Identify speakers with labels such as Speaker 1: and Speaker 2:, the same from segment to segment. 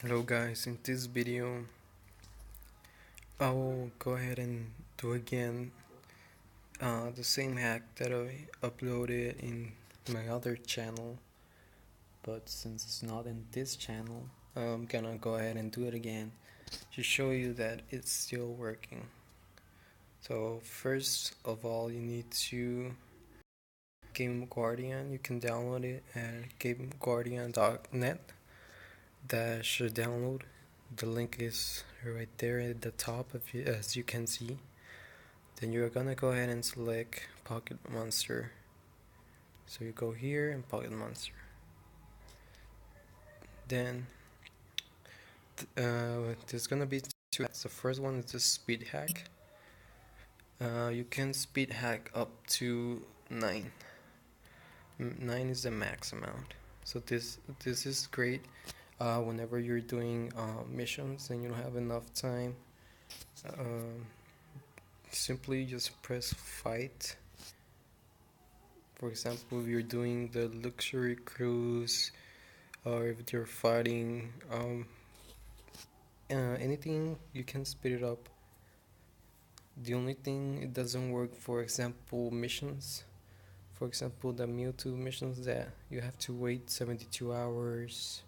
Speaker 1: Hello guys, in this video I will go ahead and do again the same hack that I uploaded in my other channel, but since it's not in this channel, I'm gonna go ahead and do it again to show you that it's still working. So first of all, you need to Game Guardian. You can download it at gameguardian.net. That should download. The link is right there at the top of it, as you can see. Then you're gonna go ahead and select Pocket Monster. So you go here and Pocket Monster. Then there's gonna be two hacks. The first one is the speed hack. You can speed hack up to 9. 9 is the max amount. So this is great whenever you're doing missions and you don't have enough time. Simply just press fight. For example, if you're doing the luxury cruise, or if you're fighting anything, you can speed it up. The only thing it doesn't work, for example, missions. For example, the Mewtwo missions that you have to wait 72 hours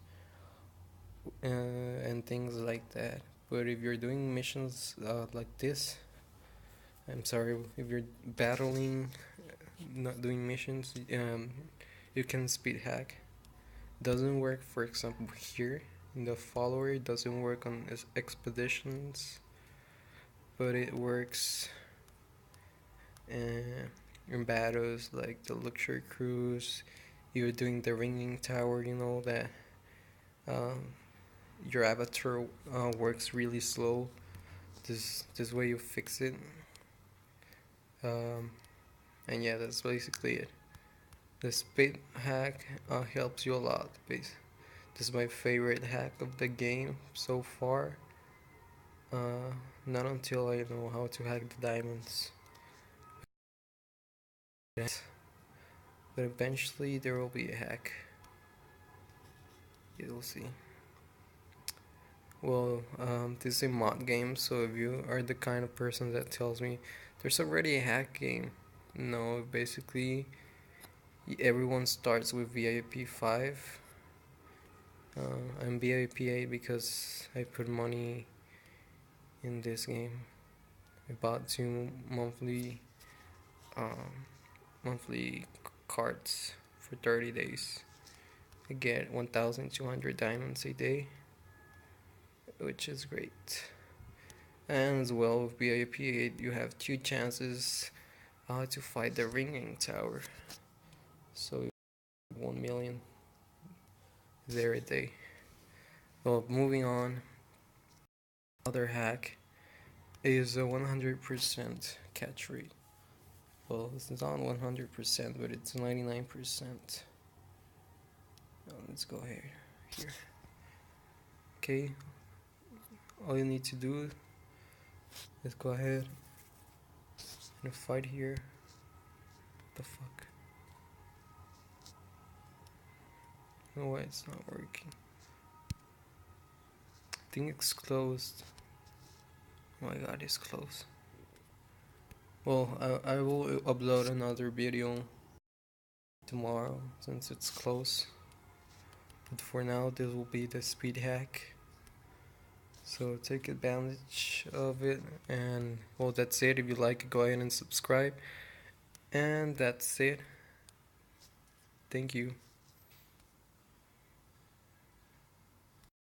Speaker 1: and things like that. But if you're doing missions like this, I'm sorry, if you're battling, not doing missions, you can speed hack. Doesn't work, for example, here in the follower. It doesn't work on expeditions, but it works in battles like the luxury cruise. You're doing the ringing tower, you know that your avatar works really slow. This way you fix it. And yeah, that's basically it. The speed hack helps you a lot. This is my favorite hack of the game so far. Not until I know how to hack the diamonds. But eventually there will be a hack. You'll see. Well, this is a mod game, so if you are the kind of person that tells me there's already a hack game, no, basically everyone starts with VIP 5. I'm VIP 8 because I put money in this game. I bought 2 monthly cards for 30 days. I get 1,200 diamonds a day, which is great. And as well with VIP 8, you have 2 chances to fight the ringing tower. So 1 million there a day. Well, moving on. Other hack is a 100% catch rate. Well, it's not 100%, but it's 99%. Let's go here. Okay, all you need to do is go ahead and fight here. What the fuck? No way, it's not working. I think it's closed. Oh my god, it's closed. Well, I will upload another video tomorrow since it's close. But for now, this will be the speed hack. So take advantage of it. And well, that's it. If you like it, go ahead and subscribe. And that's it. Thank you.